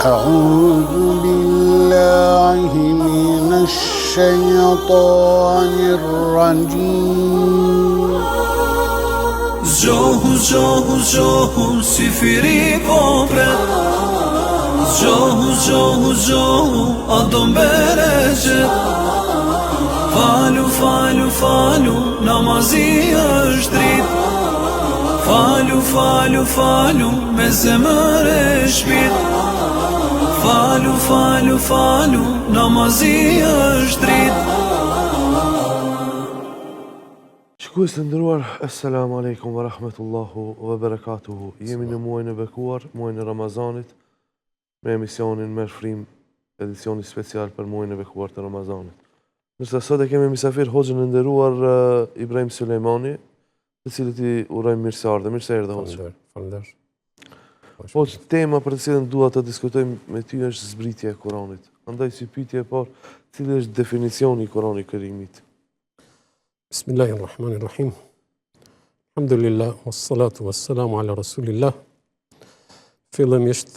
أعوذ بالله من الشيطان الرجيم زجوه زجوه زجوه سفري كوبرت زجوه زجوه زجوه أدم برجت فالو فالو فالو نمازي أجدريت فالو فالو فالو مزمر شبيت فالو فالو فالو نمازي أجدريت. Shikues të nderuar, assalamu alaikum wa rahmetullahu wa barakatuhu. Jemi në muajin e bekuar, muajin e Ramazanit, me emisionin Merr Frim, edicioni special për muajin e bekuar të Ramazanit. Ndërsa sot e kemi mysafir hoxhën e nderuar Ibrahim Sulejmani, të cilit i urojmë mirëseardhje. Mirëseardhje hoxhë. Faleminderit. Hoxhë, tema për të cilën dua të diskutojmë me ty është zbritja e Kuranit. Andaj si pyetje e parë, cili është definicioni i Kuranit Kerimit? Bismillahirrahmanirrahim. Alhamdulillah, wassalatu wassalamu ala rasulillah. Fillimisht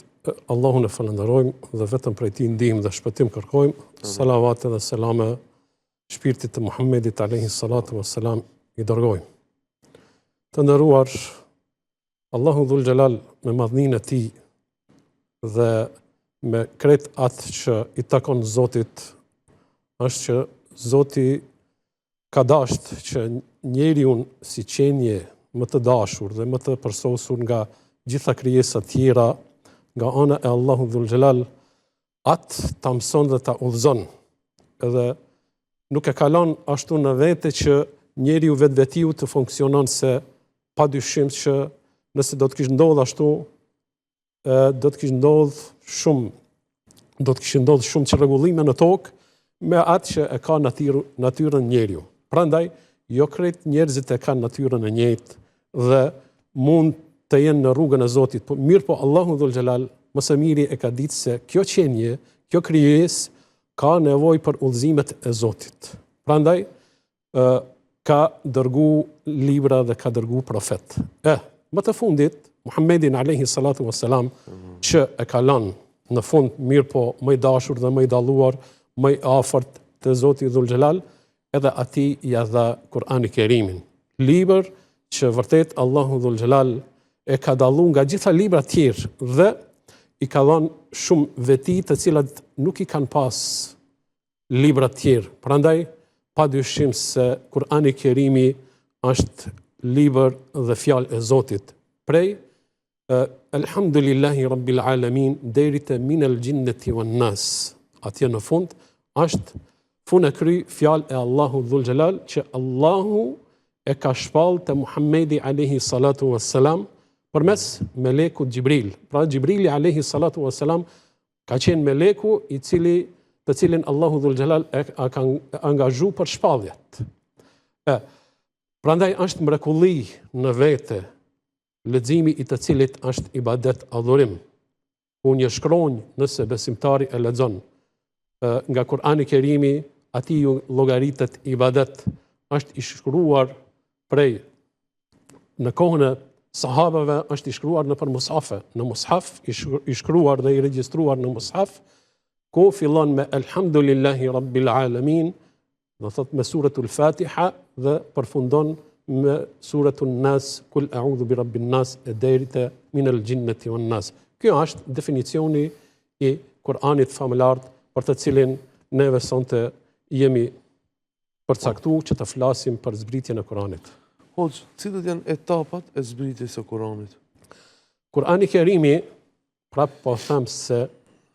Allahun e falenderojmë dhe vetëm prej tij ndihmë dhe shpëtim kërkojmë. Salavat dhe selame shpirtit të Muhammedit alayhi salatu wassalam i dërgojmë. Të nderuar, Allahu dhul Jalal me madhninë e tij dhe me krejt atë që i takon Zotit është që Zoti ka dasht që njeriu si qenje më të dashur dhe më të përsosur nga gjitha krijesat tjera nga ana e Allahu dhul Jalal atë ta mëson dhe ta udhëzon. Edhe nuk e kalon ashtu në vete që njeriu vetvetiu të funksionon, se padyshim që nëse do të kishte ndodhur ashtu, do të kishte ndodhur shumë çrregullime në tokë me atë që e ka natyrën njeriu. Prandaj, jo krejt njerëzit e kanë natyrën e njëjtë dhe mund të jenë në rrugën e Zotit. Mirë po Allahu dhul Jalal më së miri e ka ditë se kjo qenje, kjo krijesë ka nevojë për udhëzimet e Zotit. Prandaj ka dërgu libra dhe ka dërgu profet. Më të fundit, Muhammedin alayhi salatu wassalam, që e ka lënë në fund mirë po më i dashur dhe më i dalluar, më i afërt të Zotit dhul Jalal, edhe ati ja dha Kur'ani Kerimin. Libër që vërtet Allahu dhul Jalal e ka dallu nga gjitha libra tjerë dhe i ka dhënë shumë veti të cilat nuk i kanë pas libra tjerë. Prandaj, padyshim se Kur'ani Kerimi është libër dhe fjalë e Zotit. Prej Elhamdulillahi Rabbil Alamin deri te minel jinnati wan nas. Atje në fund është fund e kry fjalë e Allahu dhul Jalal që Allahu e ka shpall te Muhammedi alayhi salatu wassalam përmes melekut Gjibril. Pra Gjibrili alayhi salatu wassalam ka qenë meleku të cilin Allahu dhul Jalal e ka angazhu për shpalljet. Prandaj është mrekulli në vete leximi i të cilit është ibadet, adhurim. Ku një shkronjë nëse besimtari e lexon nga Kur'ani Kerimi, ati ju llogaritet ibadet, është i shkruar prej në kohën e sahabeve, është i shkruar nëpër mushafe, në mushaf i shkruar dhe i regjistruar në mushaf, ku fillon me Elhamdulillahi Rabbil Alamin, do thot me suratul Fatiha dhe përfundon me suratul Nas, Kul a'udhu bi rabbin nas e deri te minel jinnati wan nas. Kjo është definicioni i Kur'anit famëlart për të cilin neve sonte jemi përcaktuar që të flasim për zbritjen e Kuranit. Hoxhë, cilët janë etapat e zbritjes së Kuranit? Kurani Kerimi, prap po them se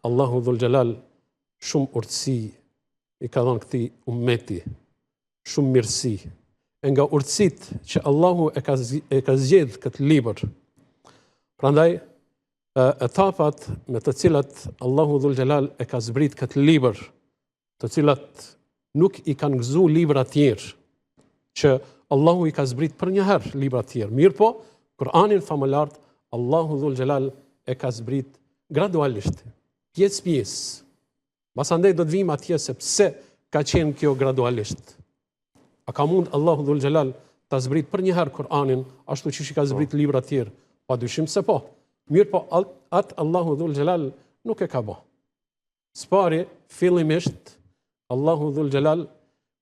Allahu dhul Jalal shumë urtësi i ka dhënë këtij ummeti, shumë mirësi. E nga urtësitë që Allahu e ka zgjedh këtë libër. Prandaj etapat me të cilat Allahu dhul Jalal e ka zbrit këtë libër, të cilat nuk i kanë gëzu libra tjerë, që Allahu i ka zbrit për njëherë libra tjerë. Mirë po, Kur'anin famëlart, Allahu dhul Jalal e ka zbrit gradualisht, pjesë. Pasandej do të vim atje se pse ka qenë kjo gradualisht. A ka mund Allahu dhul Jalal ta zbrit për njëherë Kur'anin, ashtu që i ka zbrit libra tjerë? Padyshim se po. Mirë po, atë Allahu dhul Jalal nuk e ka bë. Spari, fillimisht, Allahu Dhul Gjelal,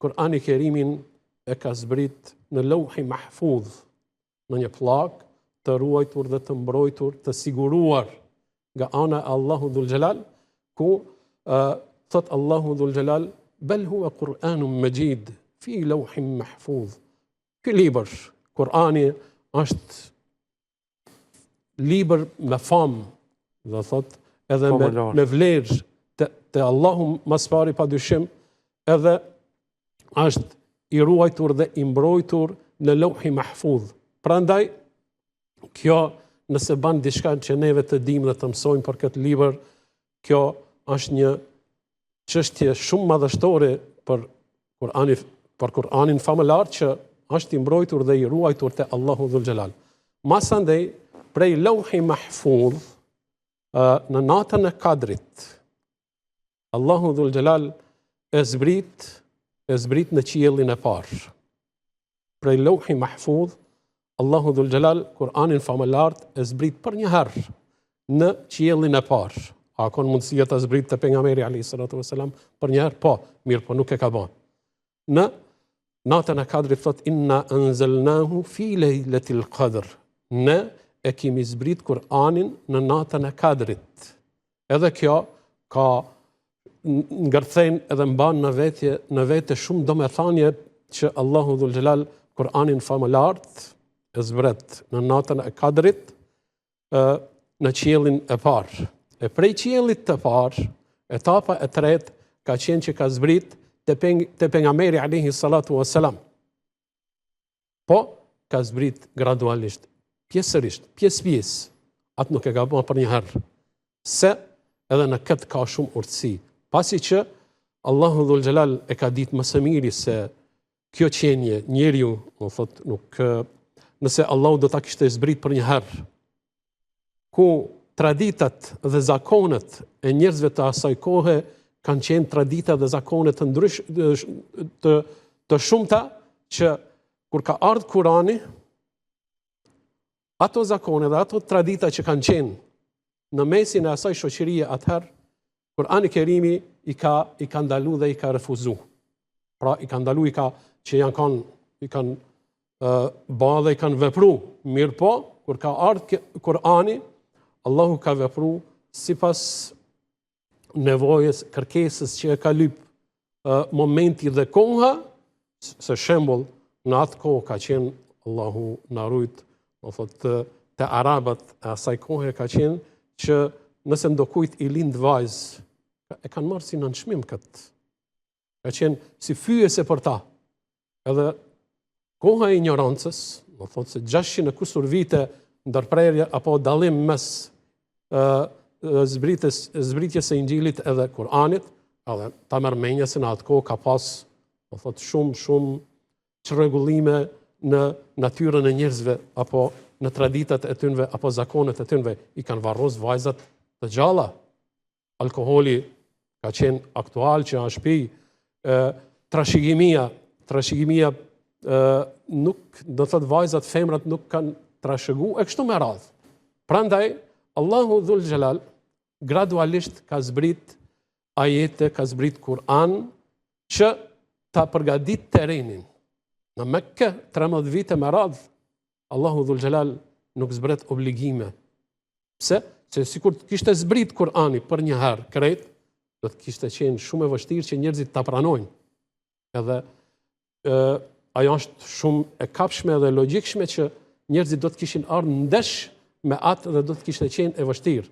Kur'ani Kerimin e ka zbrit në Lauhi Mahfudh, në një plak të ruajtur dhe të mbrojtur, të siguruar nga ana e Allahu Dhul Gjelal, ku thot Allahu Dhul Gjelal, bel huwa Kur'anun Majid, fi Lauhin Mahfudh. Ky libër, Kur'ani, është libër me famë, dhe thot, edhe me vlerë të Allahu mas pari pa dyshim, edhe është i ruajtur dhe i mbrojtur në Lauhi Mahfudh. Prandaj, kjo nëse ban diçka që neve të dim dhe të mësojmë për këtë libër, kjo është një çështje shumë madhështore për Kur'anin famëlar që është i mbrojtur dhe i ruajtur te Allahu Dhul Gjelal. Masandej, prej Lauhi Mahfudh, në natën e Kadrit, Allahu Dhul Gjelal e zbrit në qiellin e parë. Prej Lauhi Mahfudh, Allahu Dhul Gjelal, Kur'anin famëlar e zbrit për një herë në qiellin e parë. A kon mundësia ta zbrit te pejgamberi alayhis salatu vesselam për një herë? Po, mirë, po nuk e ka bën. Në natën e Kadrit thot inna anzalnahu fi lejletil qadr. Ne e kemi zbrit Kur'anin në natën e Kadrit. Edhe kjo ka ngërthejnë edhe mban në vete shumë domethënie që Allahu Dhul Gjelal Kur'anin famëlart e zbret në natën e Kadrit në qiellin e parë. E prej qiellit të parë, etapa e tretë ka qenë që ka zbrit te pejgamberi alayhi salatu wassalam. Po ka zbrit gradualisht, pjesërisht, pjesë. Atë nuk e ka bërë për një herë. Se edhe në këtë ka shumë urtësi. Pasi që Allahu Dhul Gjelal e ka ditë më së miri se kjo qenje, njeriu, do thot, nuk nëse Allahu do ta kishte zbrit për një herë, ku traditat dhe zakonet e njerëzve të asaj kohe kanë qenë tradita dhe zakonet të shumta që kur ka ardhur Kurani, ato zakone dhe ato tradita që kanë qenë në mesin e asaj shoqërie atëherë, Kurani Kerimi i ka ndalu dhe i ka refuzu. Pra i ka ndalu, që i kanë ba dhe i kanë vepru. Mirë po, kur ka ardhur Kurani, Allahu ka vepru sipas nevojës, kërkesës që e ka lyp momenti dhe koha, se shembull në atë kohë ka qenë, Allahu na rujt, do thotë te arabat e asaj kohe ka qenë që nëse ndokujt i lind vajzë, e kanë marrë si nënçmim këtë. Ka qenë si fyese për ta. Edhe koha e ignorancës, do thotë se 600 e kusur vite ndërprerje apo dallim mes zbritjes së Injilit edhe Kur'anit, edhe ta merr mendja se në atë kohë ka pas, do thotë shumë çrregullime në natyrën e njerëzve apo në traditat e tyre apo zakonet e tyre. I kanë varros vajzat të gjalla. Alkoholi ka qenë aktual që është pi, trashëgimia nuk, do thotë vajzat, femrat nuk kanë trashëgu e kështu me radhë. Prandaj Allahu Dhul Gjelal gradualisht ka zbrit ajete, ka zbrit Kur'an që ta përgadit terrenin. Në Mekke 13 vite me radhë, Allahu Dhul Gjelal nuk zbret obligime. Pse? Se sikur të kishte zbrit Kur'ani për një herë krejt, do të kishte qenë shumë e vështirë që njerëzit ta pranojnë. Edhe ajo është shumë e kapshme dhe logjikshme që njerëzit do të kishin ardhur ndesh me atë dhe do të kishte qenë e vështirë.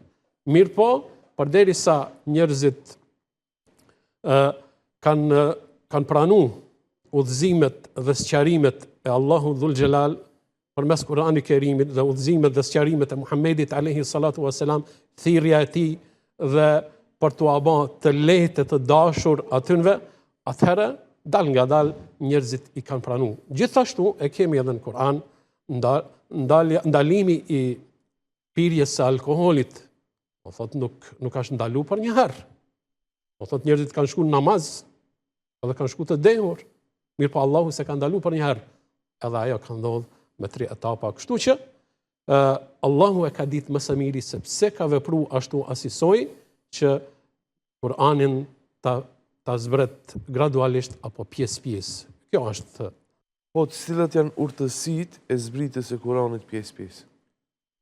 Mirë po, përderisa njerëzit kanë pranu udhëzimet dhe sqarimet e Allahu Dhul Gjelal përmes Kur'anit Kerimit dhe udhëzimet dhe sqarimet e Muhammedit alayhi salatu wassalam, thirrja e tij dhe për t'u bë të lehtë të dashur atyre, atëherë dal nga dal njerëzit i kanë pranu. Gjithashtu e kemi edhe në Kur'an ndalimi i pirjes së alkoolit. Do thotë nuk është ndalu për një herë. Do thotë njerëzit kanë shku në namaz edhe kanë shku të dehur. Mirë po Allahu se ka ndalu për një herë. Edhe ajo ka ndodhur me 3 etapa. Kështu që Allahu e ka ditë më së miri se pse ka vepruar ashtu asisoj që Kur'anin ta zbret gradualisht apo pjesë. Kjo është. Po, të cilat janë urtësitë e zbritjes së Kuranit pjesë.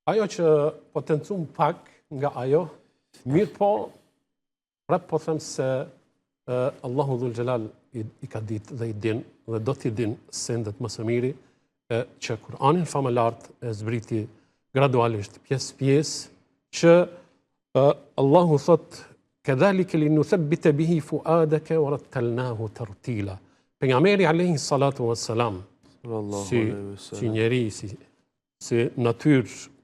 Ajo që po tentum pak nga ajo, mirë po, prap po them se Allahu Dhul Xhelal i ka ditë dhe i din dhe do t'i din sendet më së miri që Kur'anin famëlart e zbriti gradualisht pjesë që Allahu thot kedhalike linuthabbita bihi fuadaka wa rattalnahu tartila. Pejgamberi alayhi salatu wassalam si njeri, si natyrë,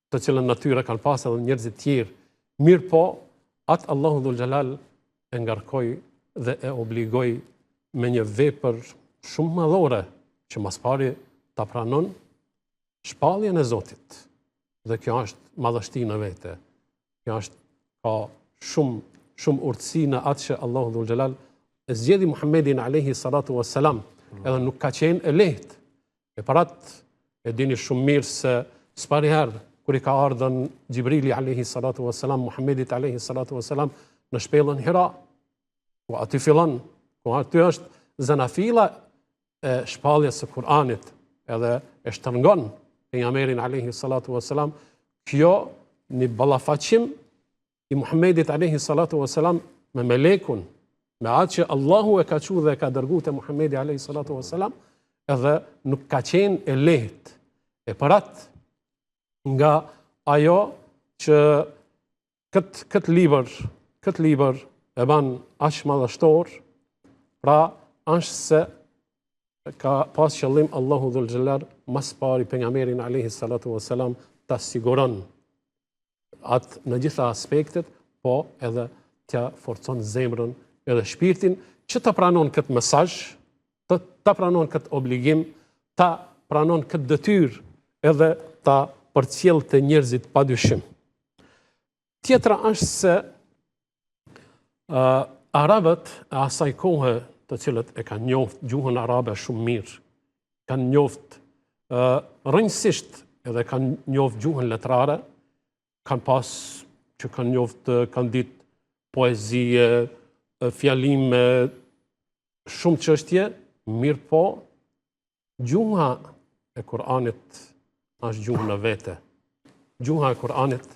të cilën natyra kanë pas edhe njerëzit tjerë, mirë po, atë Allahu Dhul Xhelal e ngarkoi dhe e obligoi me një vepër shumë madhore që mas pari ta pranon shpalljen e Zotit. Dhe kjo është madhështi në vete. Kjo është ka shumë urtësi në atë që Allahu Dhul Xhelal e zgjidhi Muhammedin alayhi salatu wassalam, edhe nuk ka qenë e lehtë. E parat e dini shumë mirë se s'pari herë kur i ka ardhën Gjibrili alayhi salatu wassalam Muhammedit alayhi salatu wassalam në shpellën Hira, ku aty fillon, ku aty është zanafila e shpalljes së Kur'anit, edhe e shtrëngon pejgamberin alayhi salatu wassalam. Kjo një ballafaqim i Muhammedit alayhi salatu wassalam me melekun, me atë që Allahu e ka thënë dhe e ka dërguar te Muhammedi alayhi salatu wassalam, edhe nuk ka qenë e lehtë. E parat nga ajo që këtë libër e ban aq madhështor, pra është se ka pas qëllim Allahu Dhul Xhelal mas pari pejgamberin alayhi salatu wassalam ta siguron atë në gjitha aspektet, po edhe t'ja forcon zemrën edhe shpirtin që ta pranon këtë mesazh, ta pranon këtë obligim, ta pranon këtë detyrë edhe ta përcjell të njerëzit pa dyshim. Tjetra është se arabët e asaj kohe të cilët e kanë njoft gjuhën arabe shumë mirë, kanë njoft rrënjësisht edhe kanë njoft gjuhën letrare, kanë pas që kanë njoft, kanë ditë poezie, fjalime, shumë çështje, mirë po, gjuha e Kur'anit është gjuhë në vete. Gjuha e Kur'anit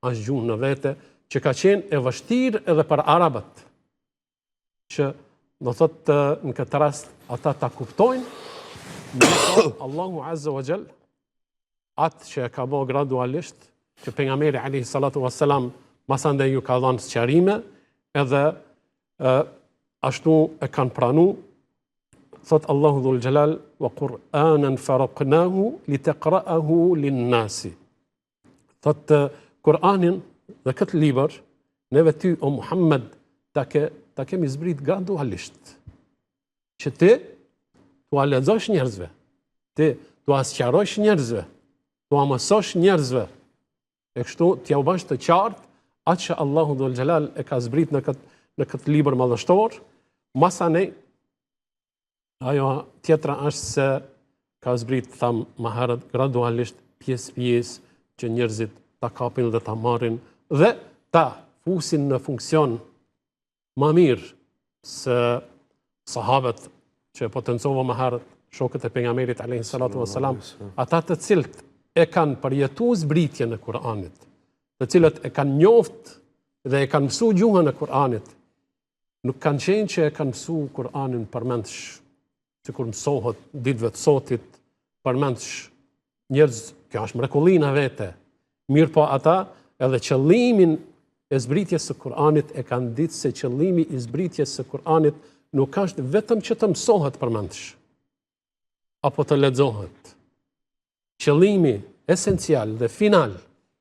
është gjuhë në vete, që ka qenë e vështirë edhe për arabët, që do thotë në këtë rast ata ta kuptojnë, mirë Allahu Azza wa Jall, atë që e ka bërë gradualisht, që pejgamberi alayhi salatu wassalam masandej ju ka dhënë sqarime, edhe ashtu e kanë pranu, thot Allahu Dhul Xhelal, wa Qur'anan faraqnahu litaqra'ahu lin-nasi. Thot Kur'anin dhe këtë libër, neve ty o Muhammed ta kemi zbrit gradualisht, që ti t'ua lexosh njerëzve, ti t'ua sqarosh njerëzve, t'ua mësosh njerëzve, e kështu t'ja u bash të qartë atë që Allahu Dhul Xhelal e ka zbrit në këtë libër madhështor. Masanej, ajo tjetra është se ka zbrit, tham më herët, gradualisht pjesë që njerëzit ta kapin dhe ta marrin dhe ta fusin në funksion më mirë se sahabët që potencova më herët, shokët e pejgamberit alayhi salatu wassalam, ata të cilët e kanë përjetuar zbritjen e Kur'anit, të cilët e kanë njoft dhe e kanë mësuar gjuhën e Kur'anit, nuk kanë qenë që e kanë mësuar Kur'anin përmendsh, sikur mësohet ditëve të sotit, përmendsh njerëz, kjo është mrekullinë vete. Mirë po ata edhe qëllimin e zbritjes së Kur'anit e kanë ditë se qëllimi i zbritjes së Kur'anit nuk është vetëm që të mësohet përmendsh, apo të lexohet. Qëllimi esencial dhe final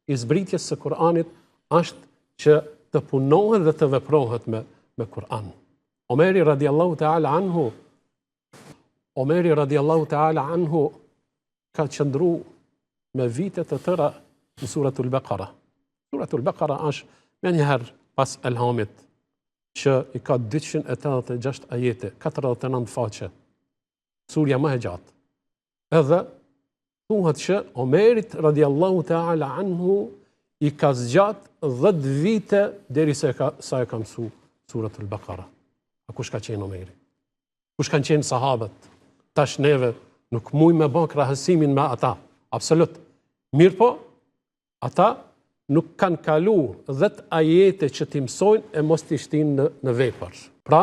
i zbritjes së Kur'anit është që të punohet dhe të veprohet me Kur'an. Omeri radiallahu ta'ala anhu ka qëndru me vite të tëra në suratul Baqara. Suratul Baqara është me njëherë pas Elhamit, që i ka 286 ajete, 49 faqe, surja më e gjatë. Edhe thuhet që Omerit radiallahu ta'ala anhu i ka zgjat 10 vite deri sa e ka mësu surat al-Baqara. A kush ka qenë Omeri? Kush kanë qenë sahabët? Tash neve nuk muj me bën krahasimin me ata. Absolut. Mirë po, ata nuk kanë kalu 10 ajete që t'i mësojnë e mos t'i shtinë në vepër. Pra,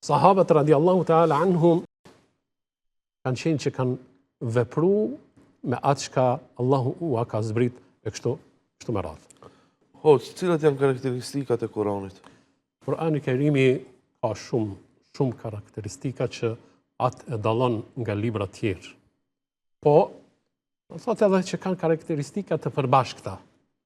sahabët radiallahu ta'ala anhum kanë qenë që kanë vepru me atë shka Allahu ua ka zbrit e kështu me radhë. Hoxh, cilat janë karakteristikat e Kuranit? Kurani Kerimi ka shumë karakteristika që atë e dallon nga libra tjerë. Po, thot edhe që kanë karakteristika të përbashkëta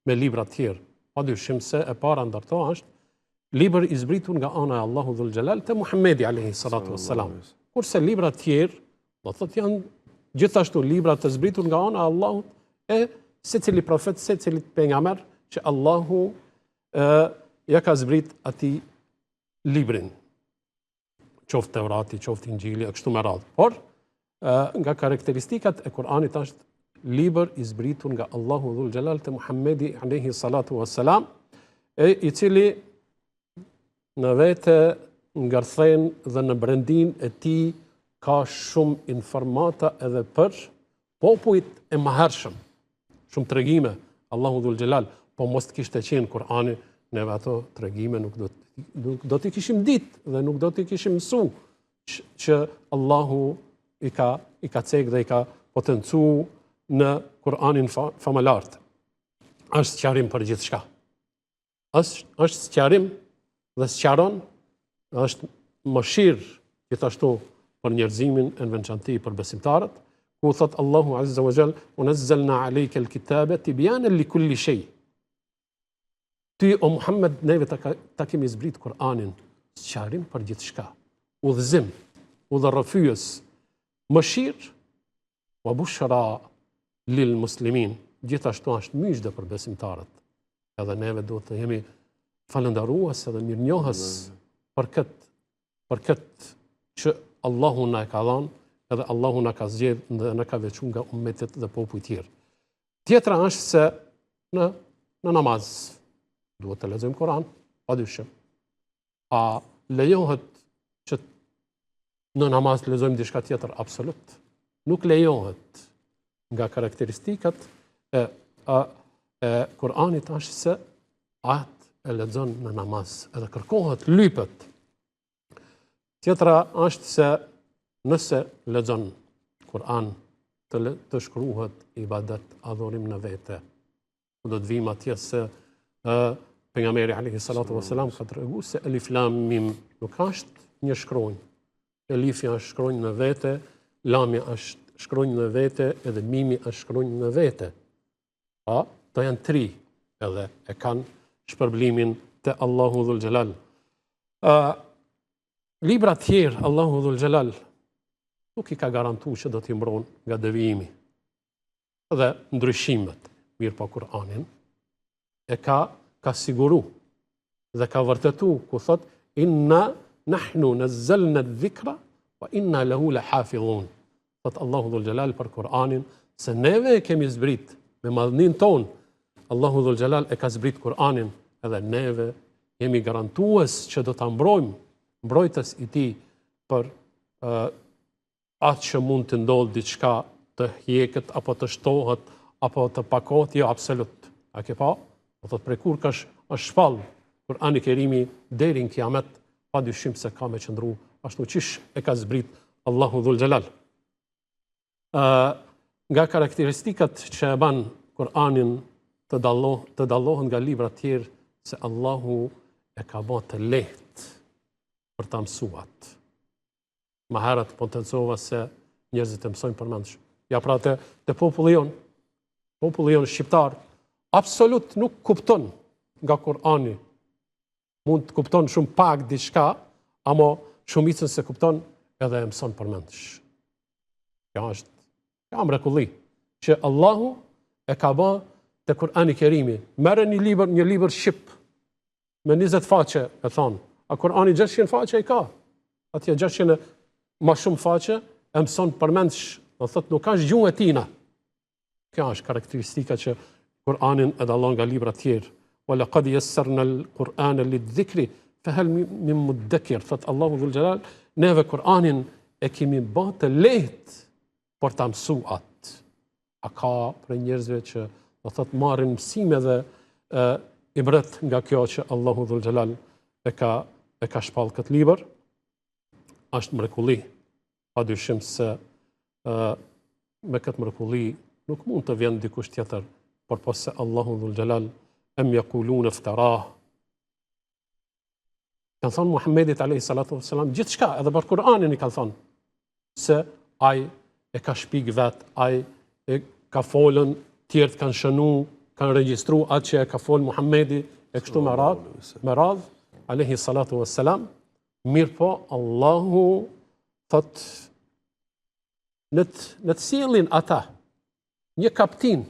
me libra tjerë. Padyshim se e para ndërto është libër i zbritur nga ana e Allahu dhul Xhelal te Muhamedi alayhi salatu wassalam. Kurse libra tjerë, do thot janë gjithashtu libra të zbritur nga ana e Allahut e secili profet, secili pejgamber që Allahu ja ka zbrit atij librin. Qoftë Teurati, qoftë Injili, e kështu me radhë. Por, nga karakteristikat e Kur'anit është libër i zbritur nga Allahu dhul Xhelal te Muhamedi alayhi salatu wassalam, i cili në vete ngërthen dhe në brendin e tij ka shumë informata edhe për popujt e mëhershëm. Shumë tregime Allahu dhul Xhelal, po mos të kishte qenë Kur'ani, neve ato tregime nuk do t'i kishim ditë dhe nuk do t'i kishim mësu që Allahu i ka cek dhe i ka potencu në Kur'anin famëlart. Është sqarim për gjithë shka. është sqarim dhe sqaron, është mëshirë gjithashtu për njerëzimin e në veçanti për besimtarët, ku thot Allahu Azza wa Jall, "Unazzalna alayka al-kitaba tibyanan li kulli shay." Ty o Muhammed neve ta kemi zbrit Kur'anin sqarim për gjithçka, udhëzim, udhërrëfyes, mëshirë, wa bushra lil muslimin, gjithashtu është myshde për besimtarët. Edhe neve do të jemi falëndarues edhe mirënjohës për këtë që Allahu na e ka dhënë, edhe Allahu na ka zgjedhë dhe na ka veçuar nga ummetet dhe popujt tjerë. Tjetra është se në namaz duhet të lexojmë Kur'an, padyshim. A lejohet që në namaz të lexojmë diçka tjetër? Absolut. Nuk lejohet. Nga karakteristikat e Kur'anit është se atë e lexon në namaz, edhe kërkohet lypet. Tjetra është se nëse lexon Kur'an të shkruhet ibadet, adhurim në vete. Do të vim atje se pejgamberi alayhi salatu wassalam ka treguar se Alif Lam Mim nuk është një shkronjë. Elifi është shkronjë në vete, Lami është shkronjë në vete, edhe Mimi është shkronjë në vete. To janë tri, edhe e kanë shpërblimin te Allahu dhul Xhelal. Libra tjerë Allahu dhul Xhelal nuk i ka garantuar që do t'i mbron nga devijimi dhe ndryshimet. Mirë po Kur'anin e ka siguru dhe ka vërtetu ku thot inna nahnu nazzalna dhikra wa inna lahu lahafidhun. Thot Allahu dhul Xhelal për Kur'anin se neve e kemi zbrit me madhnin ton. Allahu dhul Xhelal e ka zbrit Kur'anin edhe neve jemi garantues që do ta mbrojmë, mbrojtës i tij për atë që mund të ndodhë diçka të hjeket, apo të shtohet, apo të pakot, jo absolut. A ke pa? Do thot prej kur është shpall Kur'ani Kerimi deri në kiamet, pa dyshim se ka me qëndru ashtu qish e ka zbrit Allahu dhul Xhelal. Nga karakteristikat që e ban Kur'anin të dallohen nga libra tjerë se Allahu e ka bë të lehtë për ta mësuat. Më herët potencova se njerëzit e mësojnë përmendshëm. Ja pra te populli jon shqiptar, absolut nuk kupton nga Kur'ani. Mund të kupton shumë pak diçka, ama shumicën se kupton edhe e mëson përmendshëm. Kjo është mrekulli që Allahu e ka bë te Kur'ani Kerimi. Merre një libër shqip me 20 faqe, e thonë. A Kur'ani 600 faqe i ka? Atje 600 ma shumë faqe e mëson përmendsh, do thot nuk ka gjuhën e tina. Kjo është karakteristika që Kur'anin e dallon nga libra të tjerë. Wa laqad yassarna al-Qur'ana lidh-dhikri fahal min mudakkir. Thot Allahu dhul jalal, neve Kur'anin e kemi bërë të lehtë për ta mësuar. A ka për njerëzve që do thot marrin mësime dhe ibret nga kjo që Allahu dhul jalal e ka shpall këtë libër? Është mrekulli. Padyshim se me këtë mrekulli nuk mund të vjen dikush tjetër, por po se Allahu dhul jalal em yakulun iftarah. Kanë thonë Muhammedit alayhi salatu wassalam gjithçka, edhe për Kur'anin i kanë thonë se ai e ka shpik vet, ai e ka folën, tjerët kanë shënu, kanë regjistru atë që e ka folë Muhammedi e kështu me radhë, alayhi salatu wassalam. Mirë po, Allahu thot në të sjellin ata një kaptin,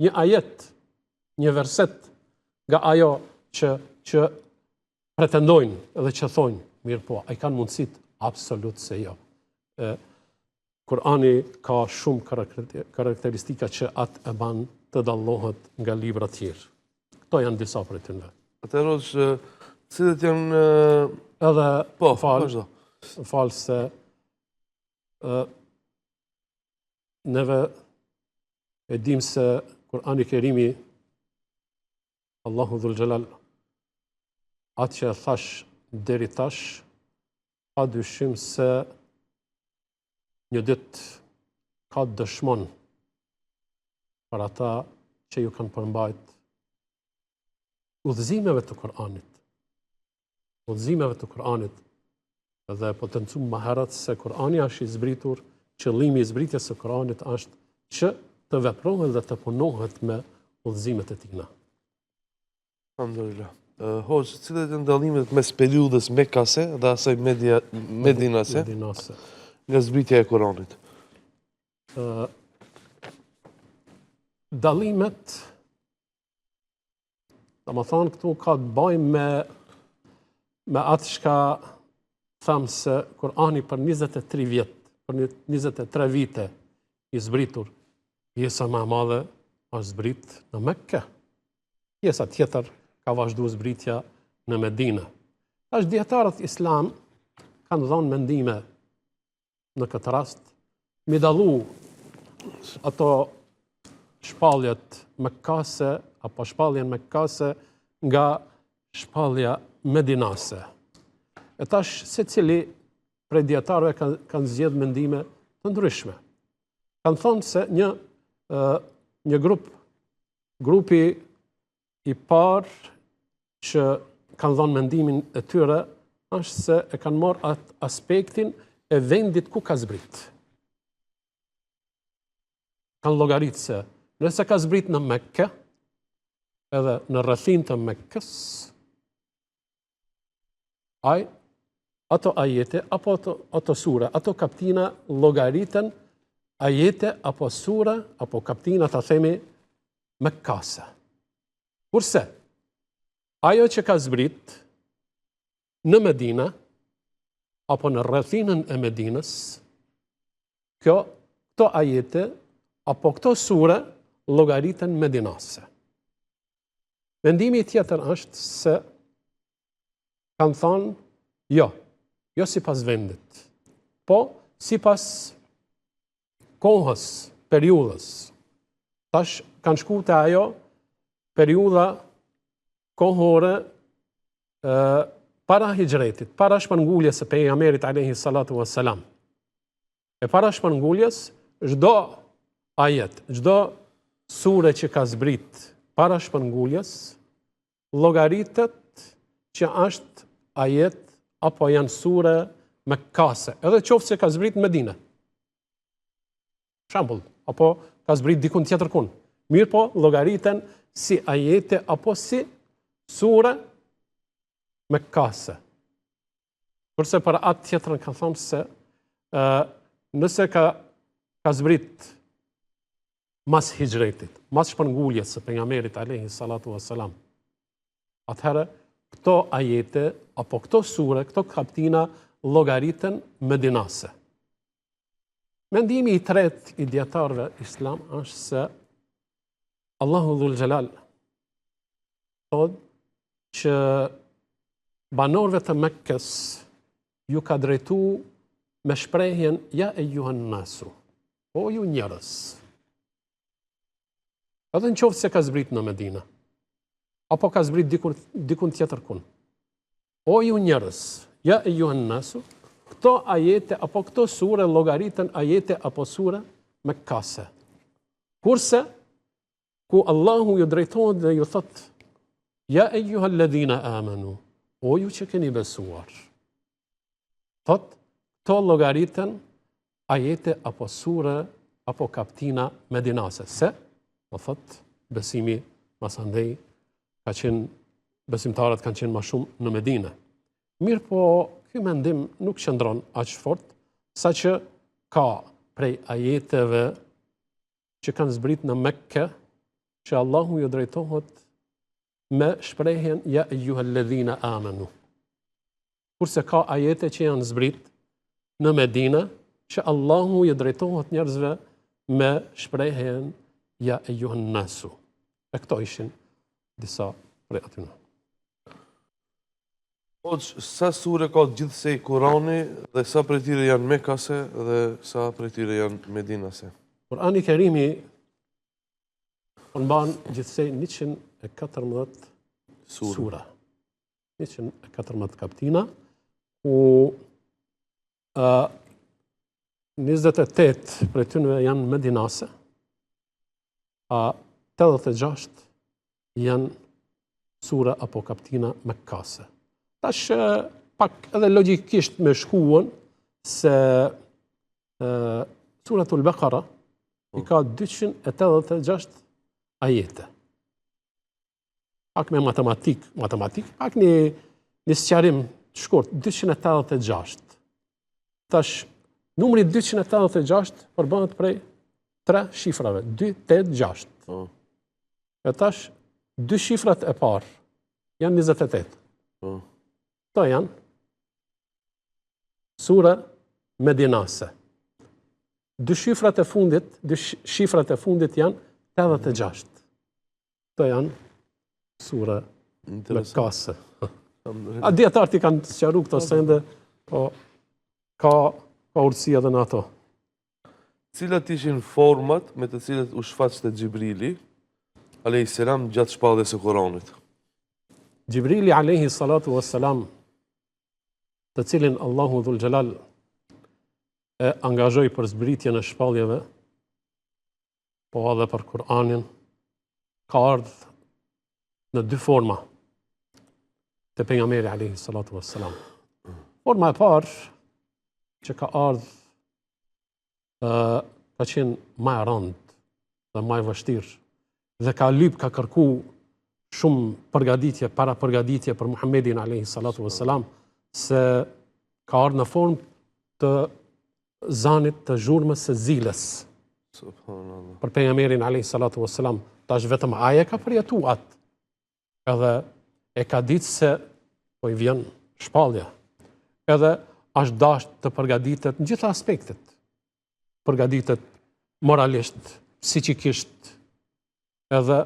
një ajet, një verset nga ajo që pretendojnë edhe që thonë, mirë po, ai kanë mundësit? Absolut se jo. Kur'ani ka shumë karakteristika që atë e ban të dallohet nga libra tjerë. Këto janë disa për e të në. Atëherë, cilët janë... Edhe, po, falë se neve e dim se Kur'ani Kerimi, Allahu dhul jalal, atë që e thash deri tash, pa dyshim se një ditë ka dëshmon për ata që ju kanë përmbajt udhëzimeve të Kur'anit. Udhëzimeve të Kur'anit, dhe po të nëcum më herët se Kur'ani është i zbritur, qëllimi i zbritjes së Kur'anit është që të veprohet dhe të punohet me udhëzimet e tina. Alhamdulillah. Hoxh, cilat janë dallimet mes periudhës Mekase dhe asaj Medinase nga zbritja e Kur'anit? Dallimet, domethënë këtu ka të bëjë me atë shka thamë se Kur'ani për 23 vjet, për 23 vite i zbritur, pjesa më e madhe është zbrit në Mekke. Pjesa tjetër ka vazhdu zbritja në Medinë. Tash dietarët islam kanë dhënë mendime në këtë rast, mi dallu ato shpalljet mekkase apo shpalljen mekkase nga shpallja medinase. E tash secili prej dietarëve kanë zgjedhë mendime të ndryshme. Kanë thonë se një grupi i parë që kanë dhënë mendimin e tyre është se e kanë marrë atë aspektin e vendit ku ka zbrit. Kanë llogaritë se nëse ka zbrit në Mekke, edhe në rrethin të Mekkës, ato ajete, apo ato sura, ato kaptina llogaritën ajete, apo sura, apo kaptina të themi mekkase. Kurse, ajo që ka zbrit në Medina, apo në rrethinën e Medinës, këto ajete, apo këto sura, llogaritën medinase. Mendimi tjetër është se kanë thonë, jo si pas vendit, po si pas kohës, periudhës. Tash kanë shku të ajo periudha kohore para hijretit, para shpërnguljes së pejgamberit alayhi salatu wassalam. E para shpërnguljes, çdo ajet, çdo sure që ka zbrit para shpërnguljes, llogaritet që është ajet apo janë sure mekkase, edhe qoftë se ka zbrit në Medinë. Shembull, apo ka zbrit dikun tjetër kun. Mirë po, llogariten si ajete apo si sure mekkase. Kurse për atë tjetrën kanë thonë se nëse ka zbrit mas hijretit, mas shpërnguljes së pejgamberit alayhi salatu wassalam, atëherë këto ajete apo këto sure, këto kaptina llogariten medinase. Mendimi i tretë i dietarëve islam është se Allahu Dhul Gjelal thot që banorëve të Mekkës ju ka drejtu me shprehjen ja e juhan nasu, o ju njerëz. Edhe në qoftë se ka zbrit në Medina, apo ka zbrit dikun tjetër kun. O ju njerëz, ja e juhan nasu, këto ajete apo këto sure llogaritën ajete apo sure mekkase. Kurse ku Allahu ju drejtohet dhe ju thot ja e juha alladhina amanu, o ju që keni besuar. Thot, këto llogaritën ajete apo sure apo kaptina medinase. Se, do thot, besimi masandej ka qenë, besimtarët kanë qenë ma shumë në Medinë. Mirë po, ky mendim nuk qëndron aq fort, sa që ka prej ajeteve që kanë zbrit në Mekke, që Allahu ju drejtohet me shprehjen ja eyyuhalladhina amanu. Kurse ka ajete që janë zbrit në Medinë, që Allahu ju drejtohet njerëzve me shprehjen ja eyyuhan nasu. E këto ishin disa prej atyre. Sa sure ka gjithsej Kurani dhe sa prej tyre janë mekase dhe sa prej tyre janë medinase? Kurani Kerimi përmban gjithsej 114 sura. 114 kaptina, ku 28 prej tyre janë medinase, 86 janë sura apo kaptina mekkase. Tash pak edhe logjikisht me shkuën se suratul Baqara i ka 286 ajete. Pak me matematik, pak një sqarim të shkurt, 286. Tash, numri 286 përbëhet prej 3 shifrave, 2, 8, 6. E tash, 2 shifrat e parë janë 28. Këto janë sura medinase. 2 shifrat e fundit janë 86. Këto janë sura mekkase. A dietarët i kanë sqaruar këto sende, po ka urtësi edhe në ato. Cilat ishin format me të cilat u shfaqte Xhibrili alayhis salam gjatë shpalljes së Kuranit? Xhibrili alayhi salatu wassalam, të cilin Allahu Dhul Gjelal e angazhoi për zbritjen e shpalljeve, po edhe për Kur'anin, ka ardhur në 2 forma te pejgamberi alayhi salatu wassalam. Forma e parë që ka ardhur ka qenë më e rëndë dhe më e vështirë dhe ka kërku shumë përgatitje, para përgatitje për Muhammedin alayhi salatu wassalam, se ka ardhur në formë të zanit të zhurmës së zilës. Subhanallah. Për pejgamberin alayhi salatu wassalam, tash vetëm aje ka përjetu atë. Edhe e ka ditë se po i vjen shpallja. Edhe është dashur të përgatitet në gjitha aspektet. Përgatitet moralisht, psikikisht, edhe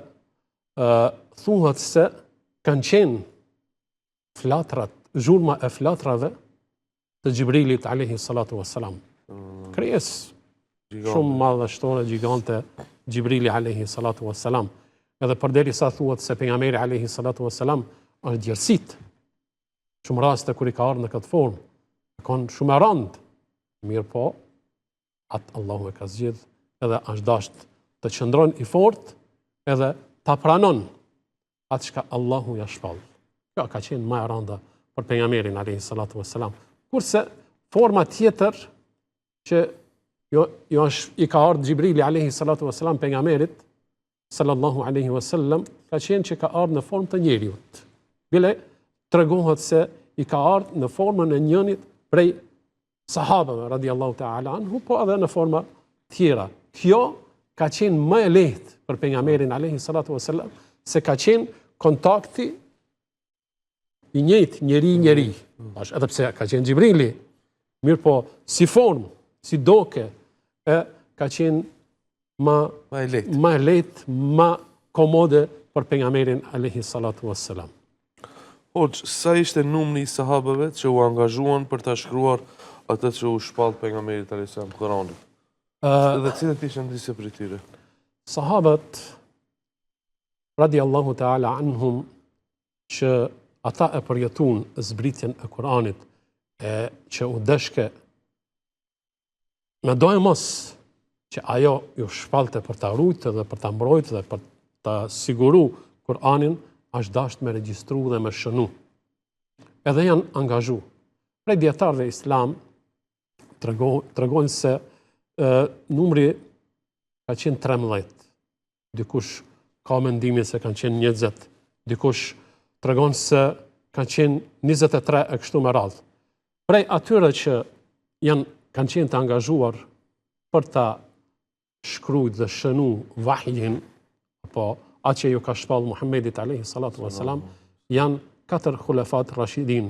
thuhet se kanë qenë flatrat, zhurma e flatrave të Xhibrilit alayhi salatu wassalam. Krijesë shumë madhështore, gjigante, Xhibrili alayhi salatu wassalam. Edhe përderisa thuhet se pejgamberi alayhi salatu wassalam është djersit. Shumë raste kur i ka ardhur në këtë formë, kanë shumë e rëndë. Mirë po, atë Allahu e ka zgjedh, edhe është dashur të qëndron i fortë, edhe ta pranon atë çka Allahu ja shpall. Kjo ka qenë më e rënda për pejgamberin alayhi salatu wassalam. Kurse forma tjetër që i ka ardhur Xhibrili alayhi salatu wassalam pejgamberit sallallahu alaihi wasallam, ka qenë që ka ardhur në formë të njeriut. Bile tregohet se i ka ardhur në formën e njënit prej sahabëve radiallahu ta'ala anhu, po edhe në forma tjera. Kjo ka qenë më e lehtë për pejgamberin alayhi salatu wasallam, se ka qenë kontakti i njëjtë, njeri. Edhe pse ka qenë Xhibrili, mirë po si formë, si doke, ka qenë më e lehtë, më komode për pejgamberin alayhi salatu wassalam. Hoxh, sa ishte numri i sahabëve që u angazhuan për ta shkruar atë që u shpall pejgamberit alayhis salam Kur'anin? Dhe cilët ishin disa prej tyre? Sahabët radiallahu ta'ala anhum që ata e përjetun zbritjen e Kur'anit që u dëshke me dojë mos që ajo ju shpalte për ta rujtë dhe për ta mbrojtë dhe për ta siguru Kur'anin, është dasht me regjistru dhe me shënu. Edhe janë angazhu. Prej djetarëve islam tregojnë se numri ka qenë 13. Dikush ka mendimin se kanë qenë 20. Dikush tregon se kanë qenë 23 e kështu me radhë. Prej atyre që kanë qenë të angazhuar për ta shkrujt dhe shënu vahjin, apo atë që ju ka shpall Muhammedit alayhi salatu wassalam, janë 4 khulafat rashidin: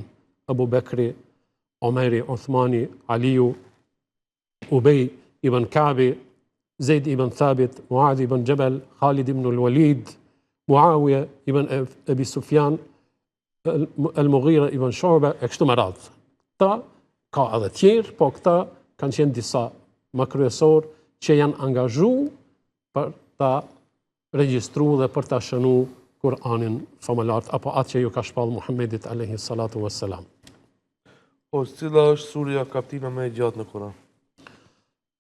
Abu Bekri, Omeri, Uthmani, Aliu, Ubej ibn Ka'bi, Zaid ibn Thabit, Muadh ibn Jabal, Khalid ibn al-Walid, Muawiya ibn Abi Sufjan, Al-Mughira ibn Shu'ba, e kështu me radhë. Ta ka edhe tjerë, po këta kanë qenë disa më kryesor që janë angazhu për ta regjistru dhe për ta shënu Kur'anin famëlart, apo atë që ju ka shpall Muhammedit alayhi salatu wassalam. Po, cila është surja kaptina më e gjatë në Kur'an?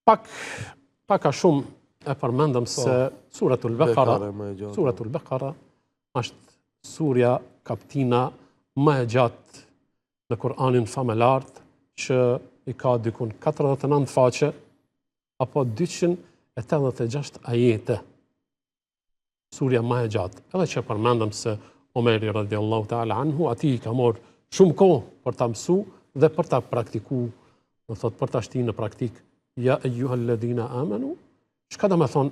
Pak a shumë e përmendëm se Suratul Baqara është surja kaptina më e gjatë në Kur'anin famëlart, që i ka dikun 49 faqe apo 286 ajete. Surja më e gjatë. Edhe që përmendëm se Omeri radiallahu ta'ala anhu, ati i ka morë shumë kohë për ta mësu dhe për ta praktiku, do thot për ta shti në praktik. Ja ejuha alladhina amanu, çka do të thonë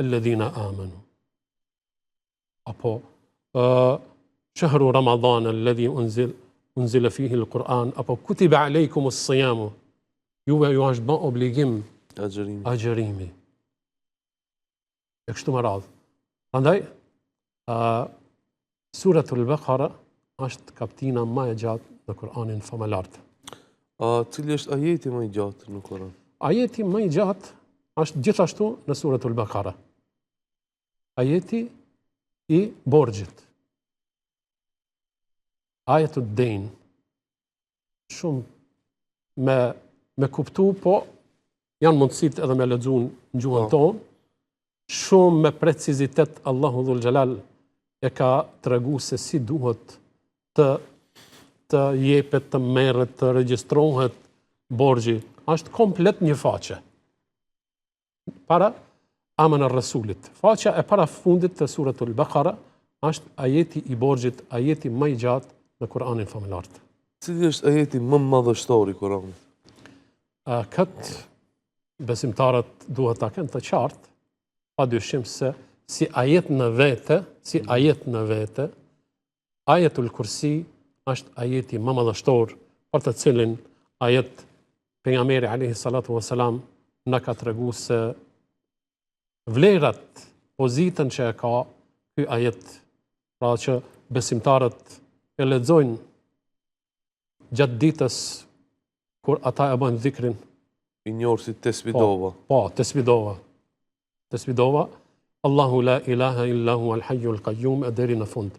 alladhina amanu? Apo shahru Ramadan alladhi unzila fihi al-Quran, apo kutiba alaykum as-siyam, ju është bën obligim agjërimi. E kështu me radhë. Prandaj Suratul Baqara është kaptina më e gjatë në Kur'anin famëlart. Cili është ajeti më i gjatë në Kur'an? Ajeti më i gjatë është gjithashtu në Suratul Baqara. Ajeti i borxhit. Ajetud Dain. Shumë me kuptu, po janë mundësit edhe me lexuar në gjuhën tonë. Shumë me precizitet Allahu Dhul Jalal e ka tregu se si duhet të jepet, të merret, të regjistrohet borxhi. Është komplet një faqe. Para Amana Rasulit. Faqja e para fundit të Suratul Baqara është ajeti i borxhit, ajeti më i gjatë në Kur'anin famëlart. Cili është ajeti më madhështor i Kur'anit? Këtë besimtarët duhet ta kenë të qartë, pa dyshim se si ajet në vete, ajetul Kursi është ajeti më madhështor, për të cilin ajet pejgamberi alayhi salatu wassalam na ka tregu se vlerat, pozitën që e ka ky ajet, pra që besimtarët e lexojnë gjatë ditës kur ata e bëjnë dhikrin. I njohur si tesbidova. Tesbidova, Allahu la ilaha illa huwa al-hayyul qayyum, deri në fund.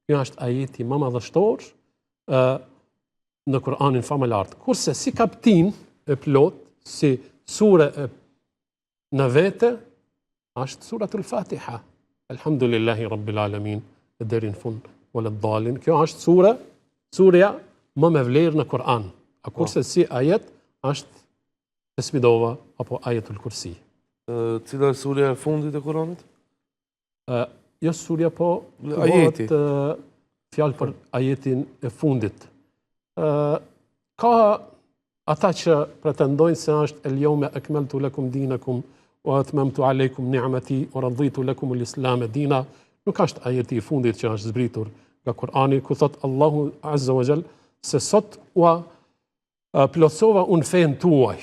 Kjo është ajeti më madhështor në Kur'anin famëlart. Kurse si kaptin e plot, si sure në vete, është Suratul Fatiha. Elhamdulillahi Rabbil Alamin, deri në fund. Waladhdallin. Kjo është surja më me vlerë në Kur'an. Kurse si ajet është tesbidova apo ajetul Kursi. Cila është surja e fundit e Kur'anit? Jo surja, po ajeti. Fjalë për ajetin e fundit. Ka ata që pretendojnë se është el-yawma akmaltu lakum dinakum wa atmamtu alaykum ni'mati wa raditu lakum al-islam dina. Nuk është ajeti i fundit që është zbritur nga Kur'ani, ku thot Allahu Azza wa Jall se sot ua plotësova unë fen tuaj.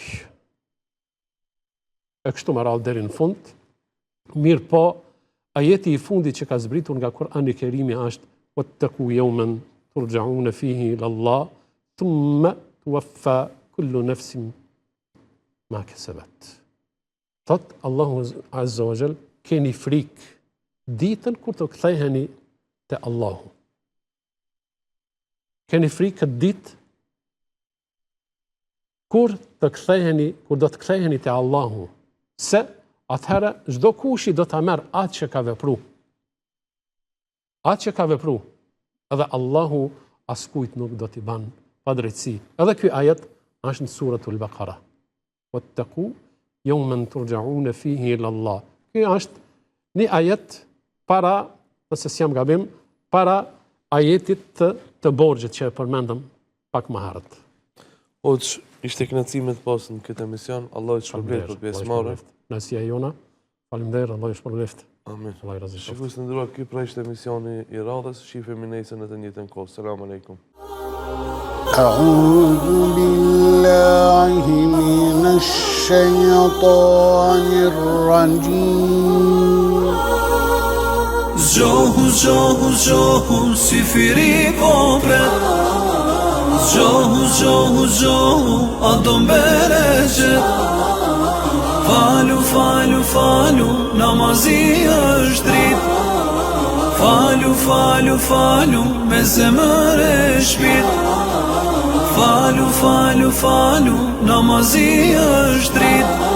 E kështu me radhë deri në fund. Mirë po, ajeti i fundit që ka zbritur nga Kur'ani i Kerimi është wattaqu yawman turja'una fihi ila Allah thumma tuwaffa kullu nafsin ma kasabat. Thot Allahu Azza wa Jall, keni frikë ditën kur të ktheheni te Allahu. Keni frikë këtë ditë kur do të ktheheni te Allahu, se atëherë çdo kush i do ta merr atë që ka vepruar. Atë që ka vepruar, edhe Allahu askujt nuk do t'i ban padrejtësi. Edhe ky ajet është në suratul Baqara. Wattaqu yawman turja'una fihi ila Allah. Ky është një ajet para, nëse s'jam gabim, para ajetit të borxhit që e përmendëm pak më herët. Hoxh, ishte kënaqësi të pas në këtë emision. Allah të shpërblet për pjesëmarrjen. Nasia jona. Faleminderit, Allah ju shpërblet. Amin. Allah i razësoft. Shikues të nderuar, ky pra ishte emisioni i radhës. Shifemi nesër në të njëjtën kohë. Selam aleikum. أعوذ بالله من الشيطان الرجيم Zgjohu, zgjohu, zgjohu, si firi vopret. Zgjohu, zgjohu, zgjohu, a do mbereqet. Falu, falu, falu, namazi është drit. Falu, falu, falu, me zemër e shpirt. Falu, falu, falu, namazi është drit.